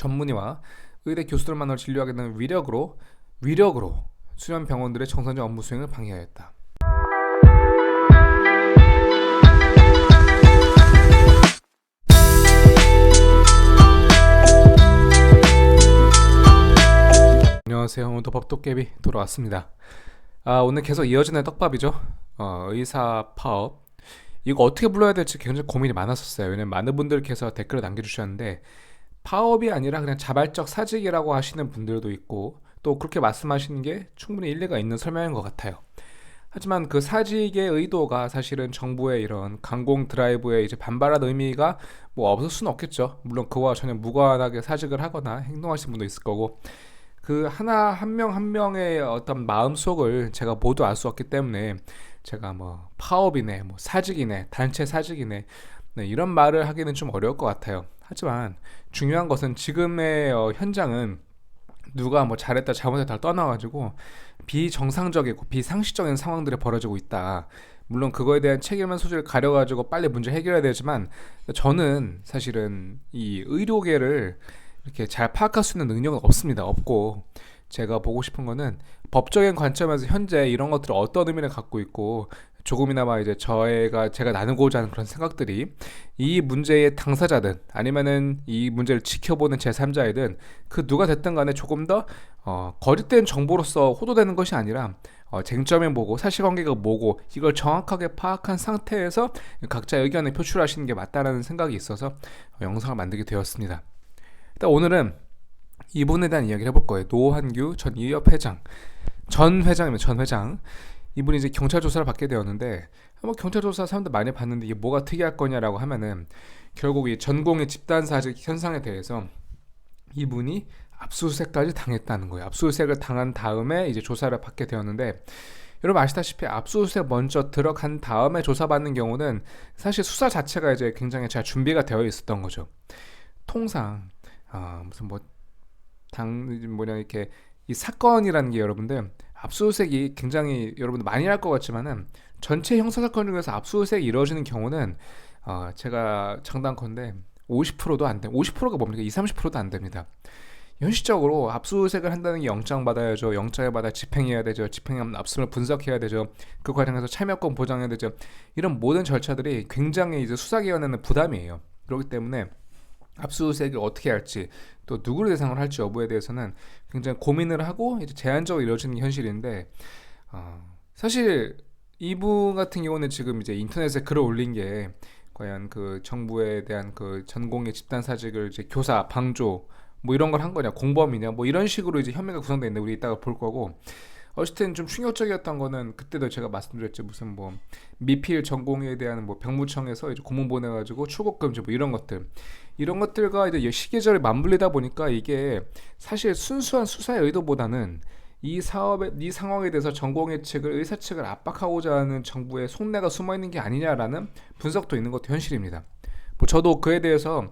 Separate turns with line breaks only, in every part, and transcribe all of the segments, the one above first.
전문의와 의대 교수들만을 진료하게 되는 위력으로 수련 병원들의 정상적 업무 수행을 방해하였다. 안녕하세요. 오늘도 법도깨비 돌아왔습니다. 오늘 계속 이어지는 떡밥이죠. 의사 파업. 이거 어떻게 불러야 될지 굉장히 고민이 많았었어요. 왜냐면 많은 분들께서 댓글을 남겨주셨는데 파업이 아니라 그냥 자발적 사직이라고 하시는 분들도 있고 또 그렇게 말씀하시는 게 충분히 일리가 있는 설명인 것 같아요. 하지만 그 사직의 의도가 사실은 정부의 이런 강공 드라이브에 이제 반발한 의미가 뭐 없을 수는 없겠죠. 물론 그와 전혀 무관하게 사직을 하거나 행동하시는 분도 있을 거고 그 하나 한 명 한 명의 어떤 마음속을 제가 모두 알 수 없기 때문에 제가 뭐 파업이네, 뭐 사직이네, 단체 사직이네 이런 말을 하기는 좀 어려울 것 같아요. 하지만 중요한 것은 지금의 현장은 누가 뭐 잘했다 잘못했다 떠나가지고 비정상적이고 비상식적인 상황들이 벌어지고 있다. 물론 그거에 대한 책임의 소재를 가려가지고 빨리 문제 해결해야 되지만 저는 사실은 이 의료계를 이렇게 잘 파악할 수 있는 능력은 없습니다. 없고 제가 보고 싶은 거는 법적인 관점에서 현재 이런 것들을 어떤 의미를 갖고 있고 조금이나마 이제 제가 나누고자 하는 그런 생각들이 이 문제의 당사자든 아니면은 이 문제를 지켜보는 제3자이든 그 누가 됐든 간에 조금 더 거짓된 정보로서 호도되는 것이 아니라 쟁점이 뭐고 사실관계가 뭐고 이걸 정확하게 파악한 상태에서 각자 의견을 표출하시는 게 맞다라는 생각이 있어서 영상을 만들게 되었습니다. 일단 오늘은 이분에 대한 이야기를 해볼 거예요. 노환규 전 의협 회장. 전 회장입니다. 전 회장. 이분이 이제 경찰 조사를 받게 되었는데 뭐 경찰 조사 사람들 많이 봤는데 이게 뭐가 특이할 거냐라고 하면은 결국 이 전공의 집단 사직 현상에 대해서 이분이 압수수색까지 당했다는 거예요. 압수수색을 당한 다음에 이제 조사를 받게 되었는데 여러분 아시다시피 압수수색 먼저 들어간 다음에 조사받는 경우는 사실 수사 자체가 이제 굉장히 잘 준비가 되어 있었던 거죠. 통상 무슨 뭐냐 이렇게 이 사건이라는 게 여러분들 압수수색이 굉장히 여러분들 많이 할 것 같지만은 전체 형사사건 중에서 압수수색이 이루어지는 경우는 제가 장담컨대 50%도 안 돼. 50%가 뭡니까? 20-30%도 안 됩니다. 현실적으로 압수수색을 한다는 게 영장 받아야죠. 영장을 받아 집행해야 되죠. 집행하면 압수를 분석해야 되죠. 그 과정에서 참여권 보장해야 되죠. 이런 모든 절차들이 굉장히 이제 수사기관에는 부담이에요. 그렇기 때문에 압수수색을 어떻게 할지 또 누구를 대상으로 할지 여부에 대해서는 굉장히 고민을 하고 이제 제한적으로 이루어지는 게 현실인데 사실 이분 같은 경우는 지금 이제 인터넷에 글을 올린 게 과연 그 정부에 대한 그 전공의 집단 사직을 이제 교사 방조 뭐 이런 걸 한 거냐 공범이냐 뭐 이런 식으로 이제 혐의가 구성되어 있는데 우리 이따가 볼 거고 어쨌든 좀 충격적이었던 거는 그때도 제가 말씀드렸죠. 무슨 뭐 미필 전공에 대한 뭐 병무청에서 이제 고문 보내가지고 출국 금지 뭐 이런 것들과 이제 시계절에 맞물리다 보니까 이게 사실 순수한 수사의 의도보다는 이 상황에 대해서 전공의 측을 의사 측을 압박하고자 하는 정부의 속내가 숨어 있는 게 아니냐라는 분석도 있는 것도 현실입니다. 뭐 저도 그에 대해서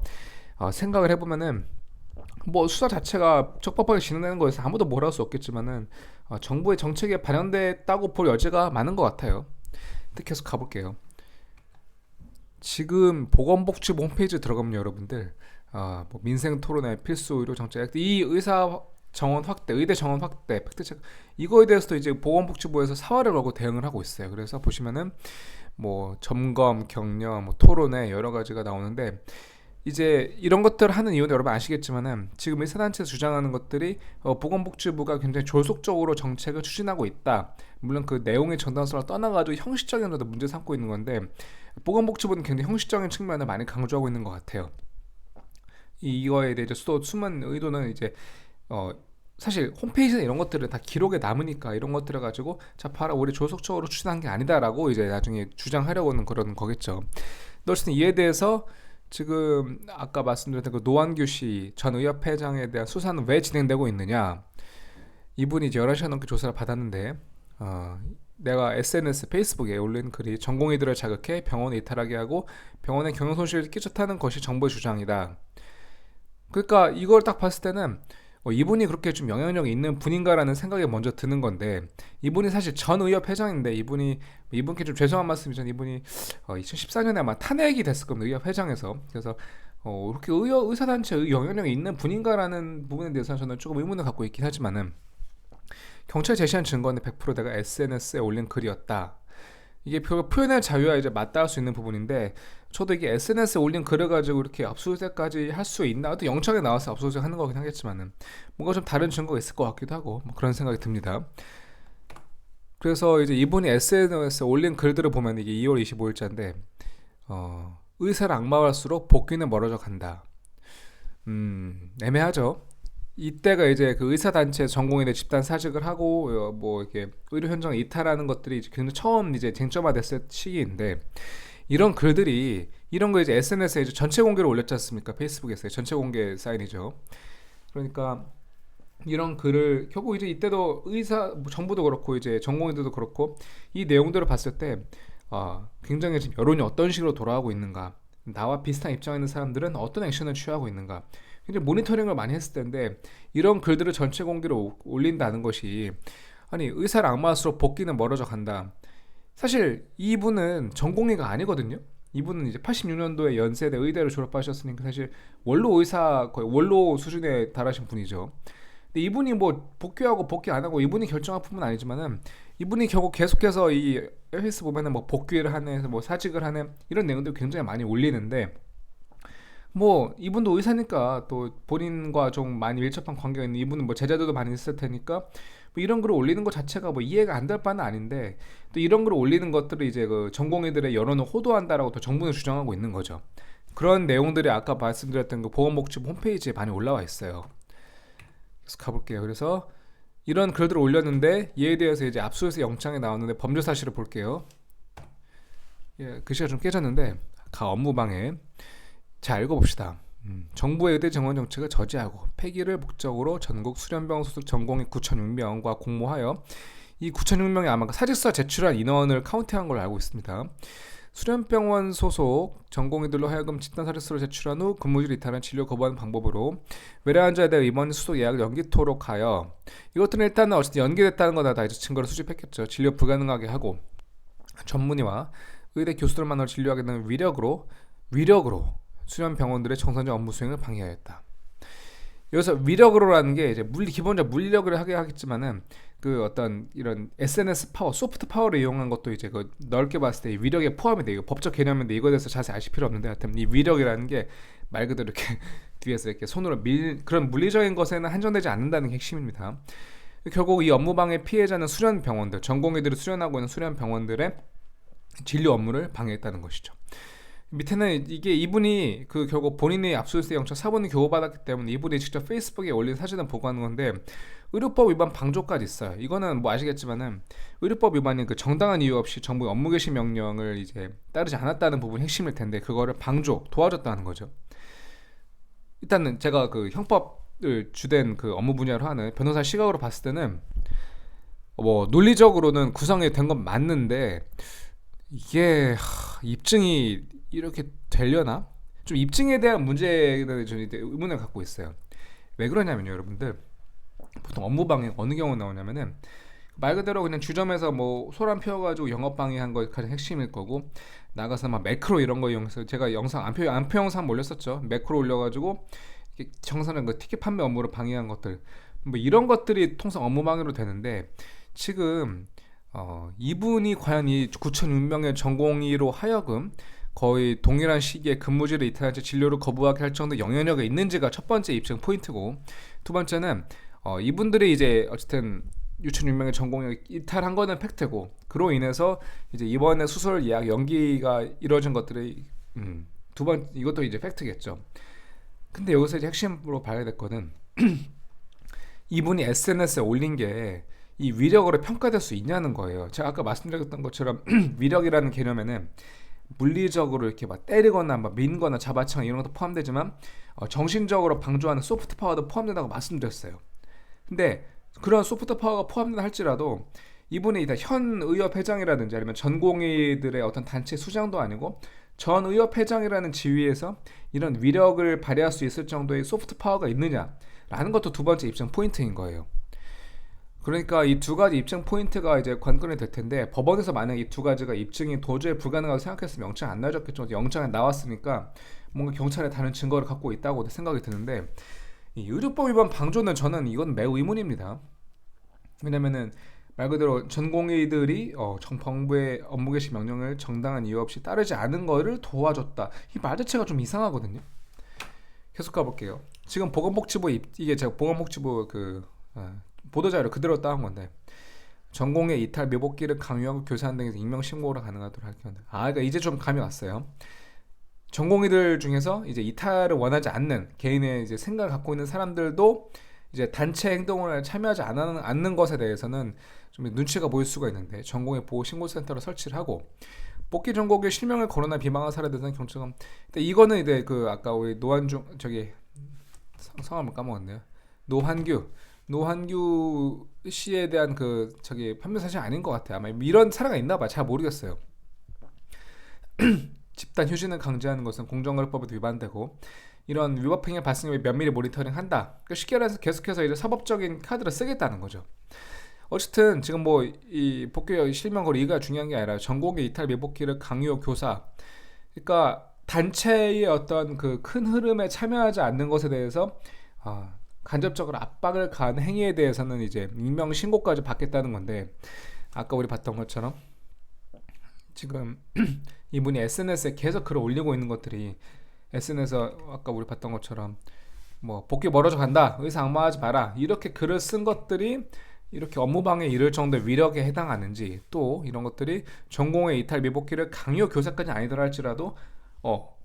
생각을 해보면은 뭐 수사 자체가 적법하게 진행되는 거에서 아무도 뭐라 할 수 없겠지만은 정부의 정책에 반영됐다고 볼 여지가 많은 것 같아요. 근데 계속 가볼게요. 지금 보건복지부 홈페이지 들어가면 여러분들 뭐 민생토론회 필수 의료 정책 이 의사 정원 확대, 의대 정원 확대, 팩트체크 이거에 대해서도 이제 보건복지부에서 사활을 걸고 대응을 하고 있어요. 그래서 보시면은 뭐 점검, 격려, 뭐 토론회 여러 가지가 나오는데 이제 이런 것들을 하는 이유는 여러분 아시겠지만은 지금 의사단체에서 주장하는 것들이 보건복지부가 굉장히 졸속적으로 정책을 추진하고 있다. 물론 그 내용의 정당성을 떠나가지고 형식적인 것도 문제 삼고 있는 건데 보건복지부는 굉장히 형식적인 측면을 많이 강조하고 있는 것 같아요. 이거에 대해 또 숨은 의도는 이제 사실 홈페이지나 이런 것들은 다 기록에 남으니까 이런 것들을 가지고 자 봐라 우리 졸속적으로 추진한 게 아니다라고 이제 나중에 주장하려고는 그러는 거겠죠. 어쨌든 이에 대해서 지금 아까 말씀드렸던 그 노환규 씨 전 의협 회장에 대한 수사는 왜 진행되고 있느냐 이분이 이제 11시간 넘게 조사를 받았는데 내가 SNS 페이스북에 올린 글이 전공의들을 자극해 병원에 이탈하게 하고 병원에 경영손실을 끼쳤다는 것이 정부의 주장이다. 그러니까 이걸 딱 봤을 때는 이분이 그렇게 좀 영향력이 있는 분인가라는 생각이 먼저 드는 건데 이분이 사실 전 의협 회장인데 이분께 좀 죄송한 말씀이지만 이분이 2014년에 아마 탄핵이 됐을 겁니다. 의협 회장에서. 그래서 이렇게 의사단체의 영향력이 있는 분인가라는 부분에 대해서는 저는 조금 의문을 갖고 있긴 하지만은 경찰이 제시한 증거는 100% 내가 SNS에 올린 글이었다. 이게 표현의 자유와 이제 맞닿을 수 있는 부분인데 저도 이게 SNS에 올린 글을 가지고 이렇게 압수수색까지 할 수 있나? 또 영장에 나와서 압수수색 하는 거긴 하겠지만은 뭔가 좀 다른 증거가 있을 것 같기도 하고 뭐 그런 생각이 듭니다. 그래서 이제 이분이 SNS에 올린 글들을 보면 이게 2월 25일자인데 의사를 악마할수록 복귀는 멀어져 간다. 애매하죠. 이때가 이제 그 의사단체 전공의들 집단 사직을 하고 뭐 이렇게 의료 현장 이탈하는 것들이 이제 굉장히 처음 이제 쟁점화됐을 시기인데 이런 거 이제 SNS에 이제 전체 공개로 올렸지 않습니까? 페이스북에서 전체 공개 사인이죠. 그러니까 이런 글을 결국 이제 이때도 의사 뭐 정부도 그렇고 이제 전공의들도 그렇고 이 내용들을 봤을 때 굉장히 지금 여론이 어떤 식으로 돌아가고 있는가, 나와 비슷한 입장에 있는 사람들은 어떤 액션을 취하고 있는가, 굉장히 모니터링을 많이 했을 텐데 이런 글들을 전체 공개로 올린다는 것이 아니 의사를 악마할수록 복귀는 멀어져 간다. 사실 이분은 전공의가 아니거든요. 이분은 이제 86년도에 연세대 의대를 졸업하셨으니까 사실 원로 의사 거의 원로 수준에 달하신 분이죠. 근데 이분이 뭐 복귀하고 복귀 안 하고 이분이 결정할 부분은 아니지만은 이분이 결국 계속해서 이 에이스 보면은 뭐 복귀를 하네, 뭐 사직을 하네 이런 내용들 굉장히 많이 올리는데 뭐 이분도 의사니까 또 본인과 좀 많이 밀접한 관계가 있는 이분은 뭐 제자들도 많이 있을 테니까 뭐 이런 글을 올리는 것 자체가 뭐 이해가 안 될 바는 아닌데 또 이런 글을 올리는 것들을 이제 그 전공의들의 여론을 호도한다라고 또 정부는 주장하고 있는 거죠. 그런 내용들이 아까 말씀드렸던 그 보건복지부 홈페이지에 많이 올라와 있어요. 그래서 가볼게요. 그래서 이런 글들을 올렸는데 이에 대해서 이제 압수수색 영장에 나왔는데 범죄 사실을 볼게요. 예, 글씨가 좀 깨졌는데 가 업무방해. 자, 읽어봅시다. 정부의 의대 정원 정책을 저지하고 폐기를 목적으로 전국 수련병 소속 전공의 9,600명과 공모하여 이 9,600명이 아마 사직서 제출한 인원을 카운트한 걸로 알고 있습니다. 수련병원 소속 전공의들로 하여금 집단 사직서를 제출한 후 근무지를 이탈한 진료 거부하는 방법으로 외래 환자에 대해 입원 수속 예약을 연기토록 하여 이것들은 일단은 어쨌든 연기됐다는 거다 다 이제 증거를 수집했겠죠. 진료 불가능하게 하고 전문의와 의대 교수들 만나러 진료하게 되는 위력으로 수련병원들의 정상적 업무 수행을 방해하였다. 여기서 위력으로라는 게 이제 기본적으로 물리력을 하게 하겠지만은 그 어떤 이런 SNS 파워, 소프트 파워를 이용한 것도 이제 그 넓게 봤을 때 위력에 포함이 돼요. 법적 개념인데 이거에 대해서 자세히 아실 필요 없는데 하여튼 이 위력이라는 게 말 그대로 이렇게 뒤에서 이렇게 손으로 그런 물리적인 것에는 한정되지 않는다는 게 핵심입니다. 결국 이 업무방해 피해자는 수련병원들, 전공의들이 수련하고 있는 수련병원들의 진료 업무를 방해했다는 것이죠. 밑에는 이게 이분이 그 결국 본인이 압수수색 영장 사본을 교부받았기 때문에 이분이 직접 페이스북에 올린 사진을 보고하는 건데 의료법 위반 방조까지 있어요. 이거는 뭐 아시겠지만은 의료법 위반이 그 정당한 이유 없이 정부의 업무 개시 명령을 이제 따르지 않았다는 부분이 핵심일 텐데 그거를 도와줬다는 거죠. 일단은 제가 그 형법을 주된 그 업무 분야로 하는 변호사 시각으로 봤을 때는 뭐 논리적으로는 구성이 된 건 맞는데 이게 입증이 이렇게 되려나? 좀 입증에 대한 문제에 대해 저는 의문을 갖고 있어요. 왜 그러냐면요, 여러분들. 보통 업무방해 어느 경우 나오냐면은 말 그대로 그냥 주점에서 뭐 소란 피워가지고 영업방해한 거 가장 핵심일 거고 나가서 막 매크로 이런 거 이용해서 제가 영상 안표 영상 올렸었죠. 매크로 올려가지고 정산한 그 티켓 판매 업무를 방해한 것들 뭐 이런 것들이 통상 업무방해로 되는데 지금 이분이 과연 이 9,600명의 전공의로 하여금 거의 동일한 시기에 근무지를 이탈한 채 진료를 거부하게 할 정도 영향력이 있는지가 첫 번째 입증 포인트고 두 번째는 이분들이 이제 어쨌든 6,600명의 전공의 이탈한 거는 팩트고 그로 인해서 이제 이번에 수술 예약 연기가 이루어진 것들이 이것도 이제 팩트겠죠. 근데 여기서 이제 핵심으로 봐야 될 거는 이분이 SNS에 올린 게 이 위력으로 평가될 수 있냐는 거예요. 제가 아까 말씀드렸던 것처럼 위력이라는 개념에는 물리적으로 이렇게 막 때리거나 막 민거나 잡아채거나 이런 것도 포함되지만 정신적으로 방조하는 소프트 파워도 포함된다고 말씀드렸어요. 근데 그런 소프트 파워가 포함된다 할지라도 이분이 현 의협회장이라든지 아니면 전공의들의 어떤 단체 수장도 아니고 전 의협회장이라는 지위에서 이런 위력을 발휘할 수 있을 정도의 소프트 파워가 있느냐라는 것도 두 번째 입증 포인트인 거예요. 그러니까 이 두 가지 입증 포인트가 이제 관건이 될 텐데 법원에서 만약 이 두 가지가 입증이 도저히 불가능하다고 생각했으면 영장 안 나와줬겠죠. 영장에 나왔으니까 뭔가 경찰에 다른 증거를 갖고 있다고 생각이 드는데 이 의료법 위반 방조는 저는 이건 매우 의문입니다. 왜냐면은 말 그대로 전공의들이 정부의 업무 개시 명령을 정당한 이유 없이 따르지 않은 거를 도와줬다. 이 말 자체가 좀 이상하거든요. 계속 가볼게요. 지금 보건복지부 이게 제가 보건복지부 보도자료 그대로 따온 건데 전공의 이탈 묘복기를 강요하고 교사한 등에서 익명 신고가 가능하도록 할 경우 그러니까 이제 좀 감이 왔어요. 전공의들 중에서 이제 이탈을 원하지 않는 개인의 이제 생각을 갖고 있는 사람들도 이제 단체 행동을 참여하지 않는 것에 대해서는 좀 눈치가 보일 수가 있는데 전공의 보호 신고센터를 설치를 하고 복귀 전공의 실명을 거론한 비방한 사례에 대해서는 경찰관. 근데 이거는 이제 아까 우리 노한중 성함을 까먹었네요. 노한규 씨에 대한 판매 사실 아닌 것 같아요. 아마 이런 사례가 있나봐. 잘 모르겠어요. 집단 휴진을 강제하는 것은 공정거래법에도 위반되고 이런 위법 행위 발생에 면밀히 모니터링한다. 그러니까 쉽게 말해서 계속해서 이제 사법적인 카드를 쓰겠다는 거죠. 어쨌든 지금 이 복귀 실명 거래 이가 중요한 게 아니라 전공의 이탈 미복귀를 강요 교사. 그러니까 단체의 어떤 큰 흐름에 참여하지 않는 것에 대해서 간접적으로 압박을 가한 행위에 대해서는 이제 익명 신고까지 받겠다는 건데 아까 우리 봤던 것처럼 지금 이분이 SNS에 계속 글을 올리고 있는 것들이 SNS에서 아까 우리 봤던 것처럼 복귀 멀어져 간다 의사 악마하지 마라 이렇게 글을 쓴 것들이 이렇게 업무방해 이를 정도의 위력에 해당하는지 또 이런 것들이 전공의 이탈 미복귀를 강요 교사까지 아니더라 할지라도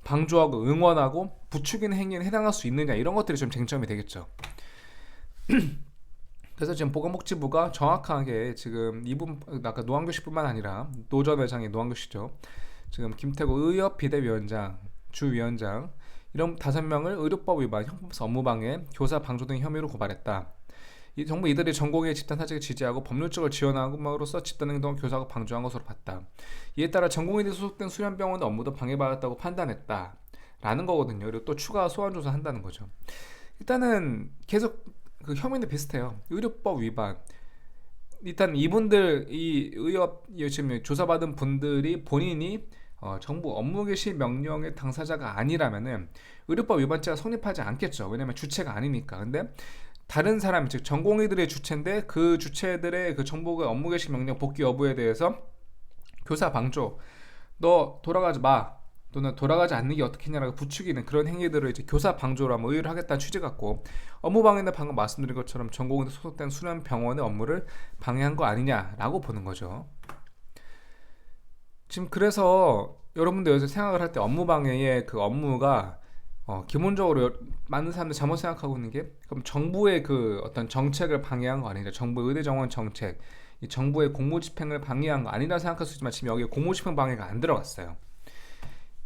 방조하고 응원하고 부추기는 행위에 해당할 수 있느냐 이런 것들이 좀 쟁점이 되겠죠. 그래서 지금 보건복지부가 정확하게 지금 이분 아까 노한규 씨뿐만 아니라 노전 회장의 노한규 씨죠. 지금 김태구 의협 비대위원장, 주위원장 이런 5명을 의료법 위반, 형법상 업무방해, 교사 방조 등 혐의로 고발했다. 정부 이들이 전공의 집단 사직을 지지하고 법률적으로 지원함으로써 집단 행동을 교사가 방조한 것으로 봤다. 이에 따라 전공의들이 소속된 수련병원의 업무도 방해받았다고 판단했다. 라는 거거든요. 그리고 또 추가 소환 조사한다는 거죠. 일단은 계속 혐의는 비슷해요. 의료법 위반. 일단 이분들 이 의협 지금 조사받은 분들이 본인이 정부 업무 개시 명령의 당사자가 아니라면은 의료법 위반죄가 성립하지 않겠죠. 왜냐면 주체가 아니니까. 근데 다른 사람 즉 전공의들의 주체인데 그 주체들의 정부가 업무 개시 명령 복귀 여부에 대해서 교사 방조, 너 돌아가지 마. 또는 돌아가지 않는 게 어떻겠냐라고 부추기는 그런 행위들을 이제 교사 방조로 한번 의의를 하겠다는 취지 같고 업무 방해는 방금 말씀드린 것처럼 전공의들 소속된 수련 병원의 업무를 방해한 거 아니냐라고 보는 거죠. 지금 그래서 여러분들 여기서 생각을 할 때 업무 방해의 업무가 기본적으로 많은 사람들이 잘못 생각하고 있는 게 그럼 정부의 어떤 정책을 방해한 거 아니냐 정부의 의대 정원 정책 이 정부의 공무집행을 방해한 거 아니라 생각할 수 있지만 지금 여기에 공무집행 방해가 안 들어갔어요.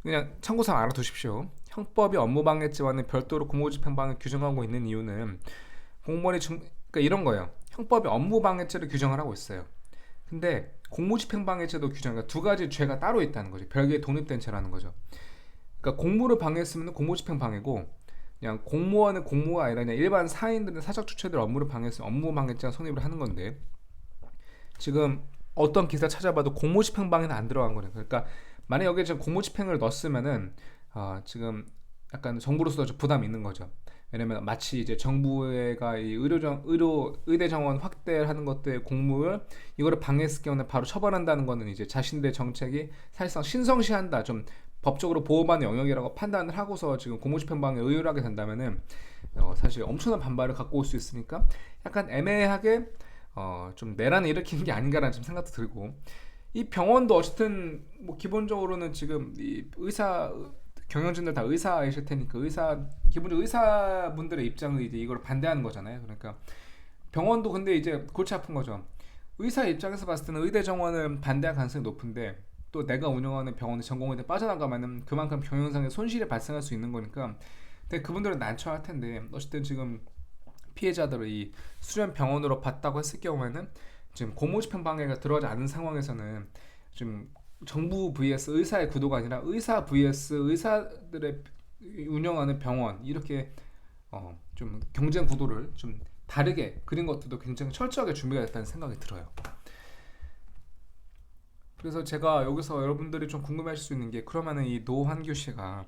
그냥 참고상 알아두십시오. 형법이 업무방해죄와는 별도로 공무집행방해 규정하고 있는 이유는 공무원이 그러니까 이런 거예요. 형법이 업무방해죄를 규정을 하고 있어요. 근데 공무집행방해죄도 그러니까 두 가지 죄가 따로 있다는 거죠. 별개의 독립된 죄라는 거죠. 그러니까 공무를 방해했으면 공무집행방해고 그냥 공무원은 공무가 아니라 그냥 일반 사인들은 사적 주체들 업무를 방해했으면 업무방해죄가 성립을 하는 건데 지금 어떤 기사 찾아봐도 공무집행방해는 안 들어간 거예요. 그러니까 만약 여기에 지금 공무집행을 넣었으면은 지금 약간 정부로서 좀 부담이 있는 거죠. 왜냐면 마치 이제 정부가 이 의대 정원 확대를 하는 것들의 공무를 이거를 방해했을 경우에 바로 처벌한다는 거는 이제 자신들의 정책이 사실상 신성시한다, 좀 법적으로 보호받는 영역이라고 판단을 하고서 지금 공무집행방해 의율을 하게 된다면은 사실 엄청난 반발을 갖고 올 수 있으니까 약간 애매하게 좀 내란을 일으키는 게 아닌가라는 좀 생각도 들고. 이 병원도 어쨌든 기본적으로는 지금 이 의사 경영진들 다 의사이실 테니까 기본적으로 의사분들의 입장은 이제 이걸 반대하는 거잖아요. 그러니까 병원도 근데 이제 골치 아픈 거죠. 의사 입장에서 봤을 때는 의대 정원을 반대할 가능성이 높은데 또 내가 운영하는 병원의 전공의대 빠져나가면은 그만큼 경영상의 손실이 발생할 수 있는 거니까 근데 그분들은 난처할 텐데 어쨌든 지금 피해자들을 이 수련 병원으로 봤다고 했을 경우에는 지금 공무집행 방해가 들어가지 않은 상황에서는 지금 정부 vs 의사의 구도가 아니라 의사 vs 의사들의 운영하는 병원 이렇게 좀 경쟁 구도를 좀 다르게 그린 것들도 굉장히 철저하게 준비가 됐다는 생각이 들어요. 그래서 제가 여기서 여러분들이 좀 궁금해하실 수 있는 게 그러면은 이 노한규 씨가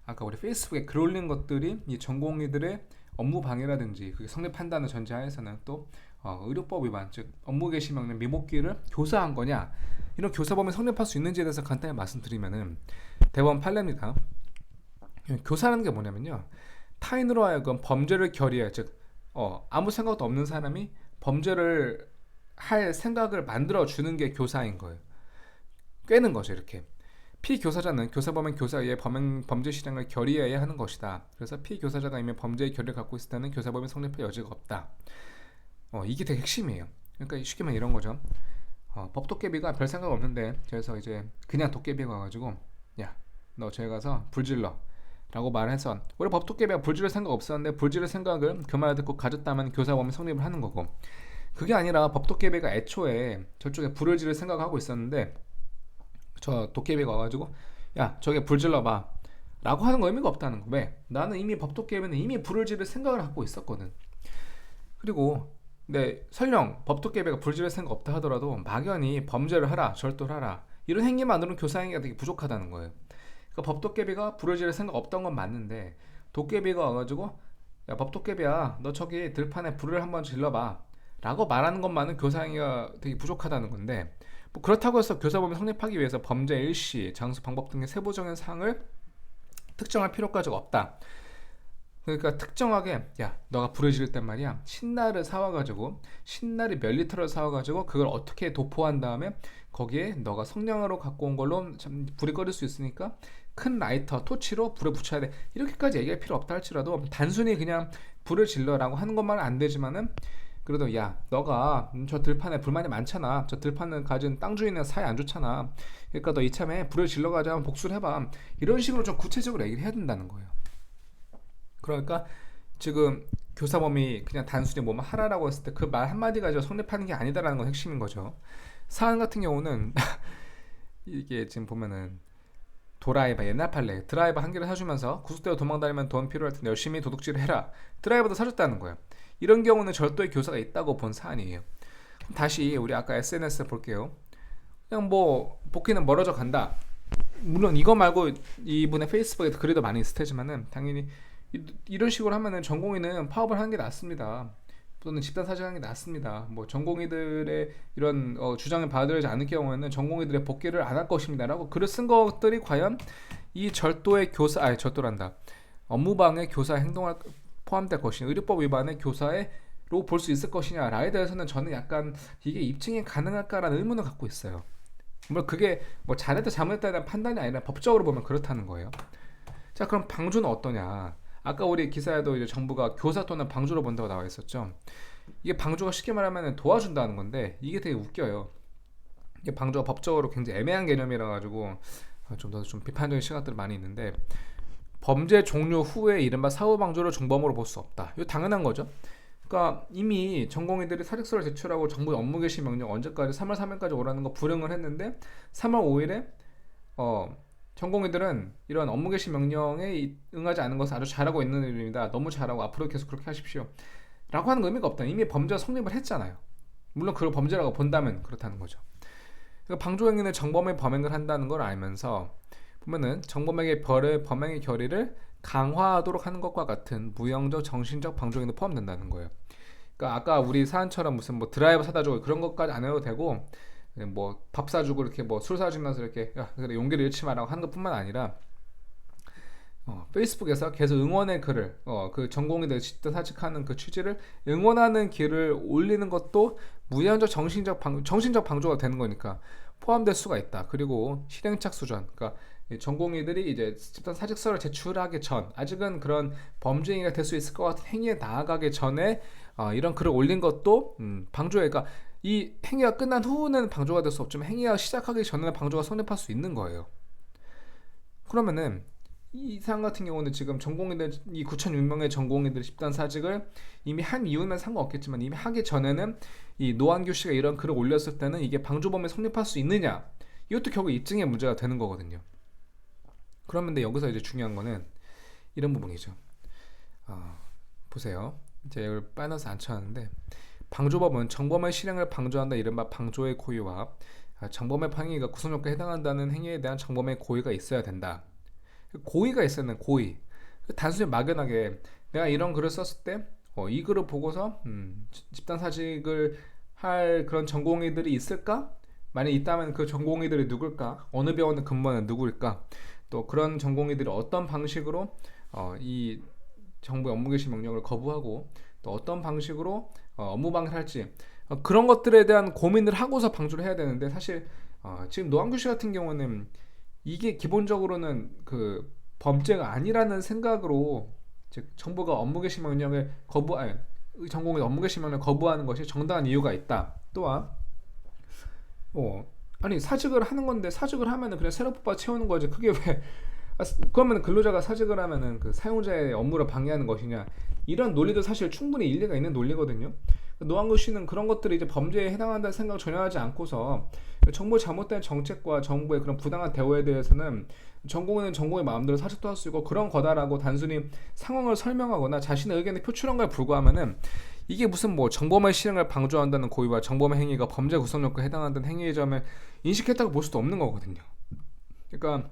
아까 우리 페이스북에 글 올린 것들이 이 전공의들의 업무 방해라든지 그게 성립한다는 전제하에서는 또 의료법 위반, 즉 업무 개시 명령 미복귀를 교사한 거냐, 이런 교사범위 성립할 수 있는지에 대해서 간단히 말씀드리면은 대법원 판례입니다. 교사라는 게 뭐냐면요, 타인으로 하여금 범죄를 결의해, 즉 아무 생각도 없는 사람이 범죄를 할 생각을 만들어 주는 게 교사인 거예요. 꿰는 거죠. 이렇게 피교사자는 교사범행 교사의 범죄 실행을 결의해야 하는 것이다. 그래서 피교사자가 이미 범죄의 결의를 갖고 있을 때는 교사범행 성립할 여지가 없다. 이게 되게 핵심이에요. 그러니까 쉽게 말하면 이런 거죠. 법도깨비가 별 생각 없는데 그래서 이제 그냥 도깨비가 와가지고 야, 너 저기 가서 불질러 라고 말해서, 원래 법도깨비가 불지를 생각 없었는데 불지를 생각을 그 말을 듣고 가졌다면 교사범행 성립을 하는 거고, 그게 아니라 법도깨비가 애초에 저쪽에 불을 지를 생각하고 있었는데 저 도깨비가 와가지고 야, 저게 불 질러봐 라고 하는 거 의미가 없다는 거. 왜? 나는 이미 법도깨비는 이미 불을 지를 생각을 하고 있었거든. 그리고 근데 설령 법도깨비가 불 지를 생각 없다 하더라도 막연히 범죄를 하라, 절도를 하라, 이런 행위만으로는 교사 행위가 되게 부족하다는 거예요. 그러니까 법도깨비가 불을 지를 생각 없던 건 맞는데 도깨비가 와가지고 야, 법도깨비야, 너 저기 들판에 불을 한번 질러봐 라고 말하는 것만은 교사 행위가 되게 부족하다는 건데, 뭐 그렇다고 해서 교사범위 성립하기 위해서 범죄 일시, 장소, 방법 등의 세부적인 사항을 특정할 필요까지가 없다. 그러니까 특정하게 야, 너가 불을 지를 땐 말이야, 신나를 사와가지고 신나를 몇 리터를 사와가지고 그걸 어떻게 도포한 다음에 거기에 너가 성냥으로 갖고 온 걸로 불이 꺼질 수 있으니까 큰 라이터, 토치로 불을 붙여야 돼, 이렇게까지 얘기할 필요 없다 할지라도 단순히 그냥 불을 질러라고 하는 것만은 안 되지만은, 그래도 야, 너가 저 들판에 불만이 많잖아, 저 들판을 가진 땅 주인은 사이 안 좋잖아, 그러니까 너 이참에 불을 질러가지고 한번 복수를 해봐, 이런 식으로 좀 구체적으로 얘기를 해야 된다는 거예요. 그러니까 지금 교사범위 그냥 단순히 뭐만 하라라고 했을 때 그 말 한마디 가지고 성립하는 게 아니다라는 건 핵심인 거죠. 사안 같은 경우는 이게 지금 보면은 도라이버, 옛날 판례, 드라이버 한 개를 사주면서 구속대로 도망다니면 돈 필요할 텐데 열심히 도둑질을 해라, 드라이버도 사줬다는 거예요. 이런 경우는 절도의 교사가 있다고 본 사안이에요. 다시 우리 아까 SNS 볼게요. 그냥 뭐 복귀는 멀어져 간다, 물론 이거 말고 이분의 페이스북에 글이 더 많이 있을 테지만은 당연히 이런 식으로 하면은 전공의는 파업을 하는 게 낫습니다. 또는 집단 사직하는 게 낫습니다. 뭐 전공의들의 이런 주장을 받아들이지 않을 경우에는 전공의들의 복귀를 안 할 것입니다라고 글을 쓴 것들이 과연 이 절도의 교사, 아니 절도란다, 업무방해 교사 행동을 포함될 것이냐, 의료법 위반의 교사로 볼 수 있을 것이냐라에 대해서는 저는 약간 이게 입증이 가능할까라는 의문을 갖고 있어요. 물론 그게 뭐 잘했다 잘못했다에 대한 판단이 아니라 법적으로 보면 그렇다는 거예요. 자, 그럼 방주는 어떠냐? 아까 우리 기사에도 이제 정부가 교사 또는 방주로 본다고 나와 있었죠. 이게 방주가 쉽게 말하면 도와준다는 건데 이게 되게 웃겨요. 이게 방주가 법적으로 굉장히 애매한 개념이라 가지고 좀 더 좀 비판적인 시각들이 많이 있는데, 범죄 종료 후에 이른바 사후 방주를 중범으로 볼 수 없다. 이거 당연한 거죠. 그러니까 이미 전공의들이 사직서를 제출하고 정부 업무 개시 명령 언제까지 3월 3일까지 오라는 거 불응을 했는데 3월 5일에 전공의들은 이런 업무 개시 명령에 응하지 않은 것을 아주 잘하고 있는 일입니다. 너무 잘하고 앞으로 계속 그렇게 하십시오 라고 하는 의미가 없다. 이미 범죄가 성립을 했잖아요. 물론 그걸 범죄라고 본다면 그렇다는 거죠. 그러니까 방조행위는 정범의 범행을 한다는 걸 알면서 보면은 정범에게 범행의 결의를 강화하도록 하는 것과 같은 무형적 정신적 방조행위도 포함된다는 거예요. 그러니까 아까 우리 사안처럼 무슨 뭐 드라이버 사다 주고 그런 것까지 안 해도 되고, 뭐 밥 사주고 이렇게 뭐 술 사주면서 이렇게 야, 그래 용기를 잃지 마라고 하는 것뿐만 아니라 페이스북에서 계속 응원의 글을 그 전공의들 집단 사직하는 그 취지를 응원하는 글을 올리는 것도 무형적 정신적 방조가 되는 거니까 포함될 수가 있다. 그리고 실행착 수전, 그러니까 전공의들이 이제 집단 사직서를 제출하기 전, 아직은 그런 범죄 행위가 될 수 있을 것 같은 행위에 나아가기 전에 이런 글을 올린 것도 방조에, 그러니까 이 행위가 끝난 후는 방조가 될 수 없지만 행위가 시작하기 전에는 방조가 성립할 수 있는 거예요. 그러면은 이 사안 같은 경우는 지금 전공의들, 이 9,600명의 전공의들 집단 사직을 이미 한 이후면 상관없겠지만 이미 하기 전에는 이 노한규 씨가 이런 글을 올렸을 때는 이게 방조범에 성립할 수 있느냐, 이것도 결국 입증의 문제가 되는 거거든요. 그러면 근데 여기서 이제 중요한 거는 이런 부분이죠. 보세요. 제가 이걸 빠져서 안 쳐놨는데, 방조법은 정범의 실행을 방조한다, 이른바 방조의 고의와 정범의 방해가 구성요건에 해당한다는 행위에 대한 정범의 고의가 있어야 된다. 고의가 있었는 고의. 단순히 막연하게 내가 이런 글을 썼을 때 이 글을 보고서 집단 사직을 할 그런 전공의들이 있을까? 만약 있다면 그 전공의들이 누굴까? 어느 병원에 근무하는 누구일까? 또 그런 전공의들이 어떤 방식으로 이 정부의 업무 개시 명령을 거부하고 또 어떤 방식으로 업무 방해할지 그런 것들에 대한 고민을 하고서 방조를 해야 되는데 사실 지금 노한규 씨 같은 경우는 이게 기본적으로는 그 범죄가 아니라는 생각으로 즉 정부가 업무 개시 명령을 아니, 전공의 업무 개시 명령을 거부하는 것이 정당한 이유가 있다. 또한 아니 사직을 하는 건데 사직을 하면은 그냥 새로 뽑아 채우는 거지. 그게 왜 그러면 근로자가 사직을 하면은 그 사용자의 업무를 방해하는 것이냐? 이런 논리도 사실 충분히 일리가 있는 논리거든요. 노한구 씨는 그런 것들이 이제 범죄에 해당한다는 생각 전혀 하지 않고서 정부의 잘못된 정책과 정부의 그런 부당한 대우에 대해서는 전공은 전공의 마음대로 사직도 할 수 있고 그런 거다라고 단순히 상황을 설명하거나 자신의 의견을 표출한 거에 불과하면은 이게 무슨 뭐 정범의 실행을 방조한다는 고의와 정범의 행위가 범죄 구성력과 해당한다는 행위의 점을 인식했다고 볼 수도 없는 거거든요. 그러니까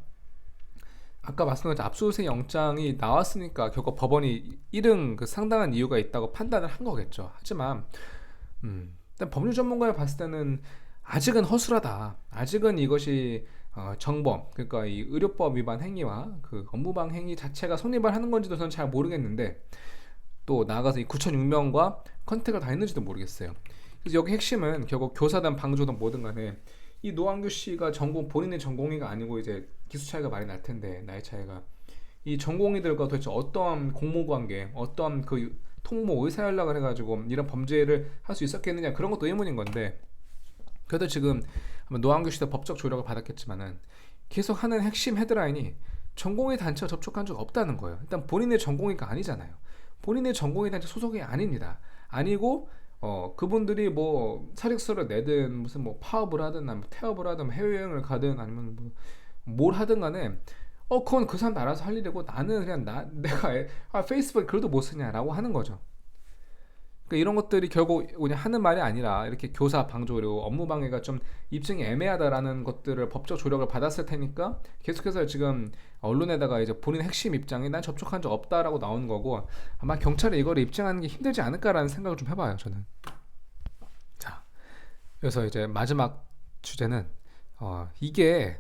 아까 말씀드린 압수수색 영장이 나왔으니까 결국 법원이 이른 그 상당한 이유가 있다고 판단을 한 거겠죠. 하지만 일단 법률 전문가에 봤을 때는 아직은 허술하다. 아직은 이것이 정범, 그러니까 이 의료법 위반 행위와 그 업무방 행위 자체가 성립을 하는 건지도 저는 잘 모르겠는데 또 나아가서 이 9,006명과 컨택을 다 했는지도 모르겠어요. 그래서 여기 핵심은 결국 교사든 방조든 뭐든 간에 이 노한규 씨가 전공 본인의 전공의가 아니고 이제 기수 차이가 많이 날 텐데 나이 차이가 이 전공의들과 도대체 어떠한 공모 관계, 어떠한 그 통모 의사 연락을 해가지고 이런 범죄를 할 수 있었겠느냐 그런 것도 의문인 건데 그래도 지금 노한규 씨도 법적 조력을 받았겠지만은 계속 하는 핵심 헤드라인이 전공의 단체와 접촉한 적 없다는 거예요. 일단 본인의 전공의가 아니잖아요. 본인의 전공의 단체 소속이 아닙니다. 아니고 그분들이 뭐 사직서를 내든 무슨 뭐 파업을 하든 뭐 태업을 하든 해외여행을 가든 아니면 뭘 하든 간에 그건 그 사람 알아서 할 일이고 나는 그냥 내가 페이스북에 글도 못 쓰냐라고 하는 거죠. 그러니까 이런 것들이 결국 그냥 하는 말이 아니라 이렇게 교사 방조 그리고 업무 방해가 좀 입증이 애매하다라는 것들을 법적 조력을 받았을 테니까 계속해서 지금 언론에다가 이제 본인 핵심 입장이 난 접촉한 적 없다라고 나오는 거고 아마 경찰이 이거를 입증하는 게 힘들지 않을까라는 생각을 좀 해봐요 저는. 자, 그래서 이제 마지막 주제는 이게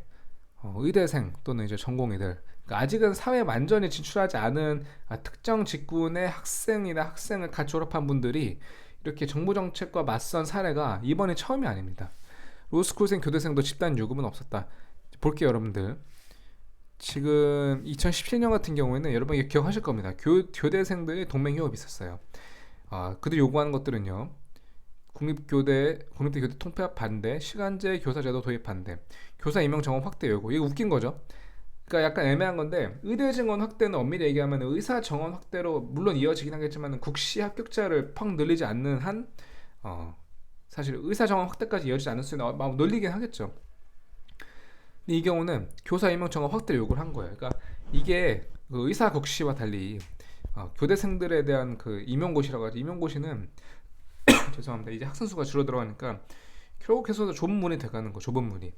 의대생 또는 이제 전공의들 그러니까 아직은 사회에 완전히 진출하지 않은 특정 직군의 학생이나 학생을 갓 졸업한 분들이 이렇게 정부 정책과 맞선 사례가 이번이 처음이 아닙니다. 로스쿨생 교대생도 집단 유급은 없었다. 볼게요 여러분들. 지금 2017년 같은 경우에는 여러분 기억하실 겁니다. 교대생들의 동맹휴업이 있었어요. 그들 요구하는 것들은요. 국립대 교대 통폐합 반대, 시간제 교사제도 도입 반대, 교사 임용 정원 확대 요구. 이거 웃긴 거죠. 그러니까 약간 애매한 건데 의대 증원 확대는 엄밀히 얘기하면 의사 정원 확대로 물론 이어지긴 하겠지만 국시 합격자를 팍 늘리지 않는 한 사실 의사 정원 확대까지 이어지지 않을 수 있는 놀리긴 하겠죠. 근데 이 경우는 교사 임용 정원 확대를 요구를 한 거예요. 그러니까 이게 그 의사 국시와 달리 교대생들에 대한 그 임용고시라고 하죠. 임용고시는 죄송합니다. 이제 학생 수가 줄어들어가니까 결국해서 좁은 문이 돼가는 거. 좁은 문이.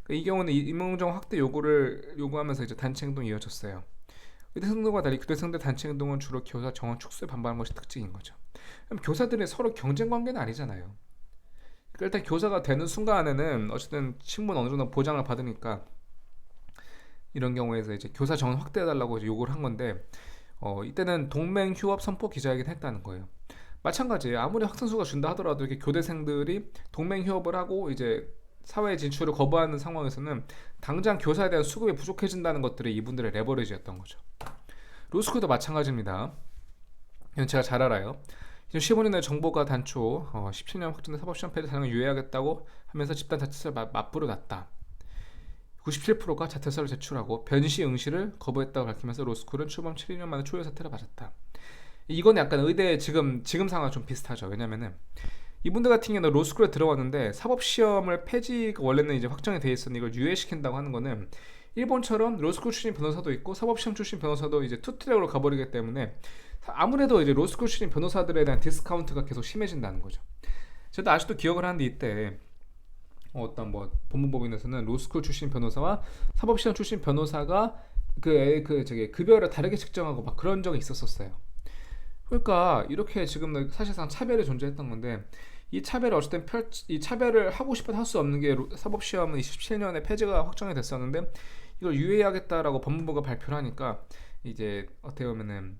그러니까 이 경우는 임용정 확대 요구를 요구하면서 이제 단체 행동이 이어졌어요. 의대생들과 달리 교대생들 단체 행동은 주로 교사 정원 축소에 반발하는 것이 특징인 거죠. 그럼 교사들이 서로 경쟁 관계는 아니잖아요. 그러니까 일단 교사가 되는 순간에는 어쨌든 신분 어느 정도 보장을 받으니까 이런 경우에서 이제 교사 정원 확대해달라고 이제 요구를 한 건데 이때는 동맹 휴업 선포 기자회견 했다는 거예요. 마찬가지예요. 아무리 학생 수가 준다 하더라도 이렇게 교대생들이 동맹 휴업을 하고 이제 사회 진출을 거부하는 상황에서는 당장 교사에 대한 수급이 부족해진다는 것들이 이분들의 레버리지였던 거죠. 로스쿨도 마찬가지입니다. 이건 제가 잘 알아요. 2015년에 정부가 단초 17년 확정된 사법시험 폐지 단행을 유예하겠다고 하면서 집단 자퇴서를 맞불어 놨다. 97%가 자퇴서를 제출하고 변시 응시를 거부했다고 밝히면서 로스쿨은 출범 7년 만에 초유 사퇴를 맞았다. 이건 약간 의대 지금 상황과 좀 비슷하죠. 왜냐면은 이분들 같은 경우는 로스쿨에 들어왔는데 사법시험을 폐지가 원래는 이제 확정이 돼 있었는데 이걸 유예시킨다고 하는 거는 일본처럼 로스쿨 출신 변호사도 있고 사법시험 출신 변호사도 이제 투트랙으로 가버리기 때문에 아무래도 이제 로스쿨 출신 변호사들에 대한 디스카운트가 계속 심해진다는 거죠. 저도 아직도 기억을 하는데 이때 어떤 뭐 법무법인에서는 로스쿨 출신 변호사와 사법시험 출신 변호사가 그 저기 급여를 다르게 측정하고 막 그런 적이 있었었어요. 그러니까 이렇게 지금 사실상 차별이 존재했던 건데 이 차별을 어쨌든 이 차별을 하고 싶어도 할 수 없는 게 사법시험은 27년에 폐지가 확정이 됐었는데 이걸 유예하겠다라고 법무부가 발표를 하니까 이제 어떻게 보면은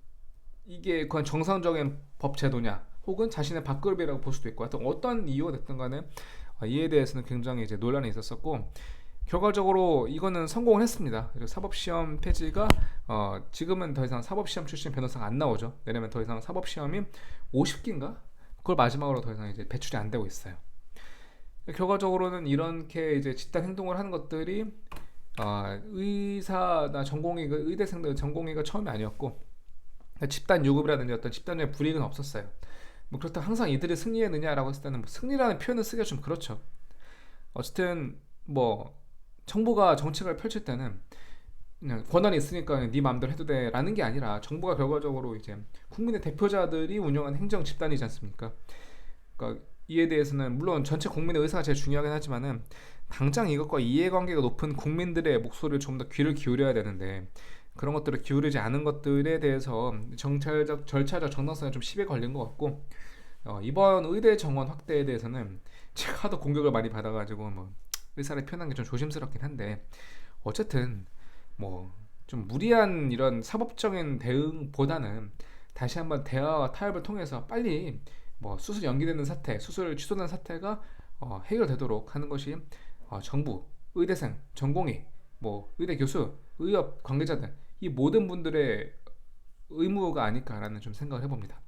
이게 그냥 정상적인 법 제도냐 혹은 자신의 밥그릇이라고 볼 수도 있고 하여튼 어떤 이유가 됐든 간에 이에 대해서는 굉장히 이제 논란이 있었었고 결과적으로 이거는 성공을 했습니다. 그리고 사법시험 폐지가 지금은 더 이상 사법시험 출신 변호사가 안 나오죠. 왜냐면 더 이상 사법시험이 50기인가? 그걸 마지막으로 더 이상 이제 배출이 안 되고 있어요. 결과적으로는 이렇게 이제 집단 행동을 하는 것들이 의사나 전공의 의대생들 전공의가 처음이 아니었고 집단 유급이라든지 어떤 집단의 불이익은 없었어요. 뭐 그렇다고 항상 이들이 승리했느냐라고 했을 때는 뭐 승리라는 표현을 쓰기가 좀 그렇죠. 어쨌든 뭐 정부가 정책을 펼칠 때는 그냥 권한이 있으니까 네 마음대로 해도 돼라는 게 아니라 정부가 결과적으로 이제 국민의 대표자들이 운영한 행정 집단이지 않습니까? 그러니까 이에 대해서는 물론 전체 국민의 의사가 제일 중요하긴 하지만은 당장 이것과 이해관계가 높은 국민들의 목소리를 좀 더 귀를 기울여야 되는데 그런 것들을 기울이지 않은 것들에 대해서 정찰적 절차적 정당성에 좀 시비 걸린 것 같고 이번 의대 정원 확대에 대해서는 제가 하도 공격을 많이 받아가지고 뭐 의사를 표현한 게 좀 조심스럽긴 한데 어쨌든 뭐 좀 무리한 이런 사법적인 대응보다는 다시 한번 대화와 타협을 통해서 빨리 뭐 수술 연기되는 사태, 수술 취소된 사태가 해결되도록 하는 것이 정부, 의대생, 전공의, 뭐 의대 교수, 의협 관계자들 이 모든 분들의 의무가 아닐까라는 좀 생각을 해봅니다.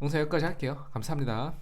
영상 여기까지 할게요. 감사합니다.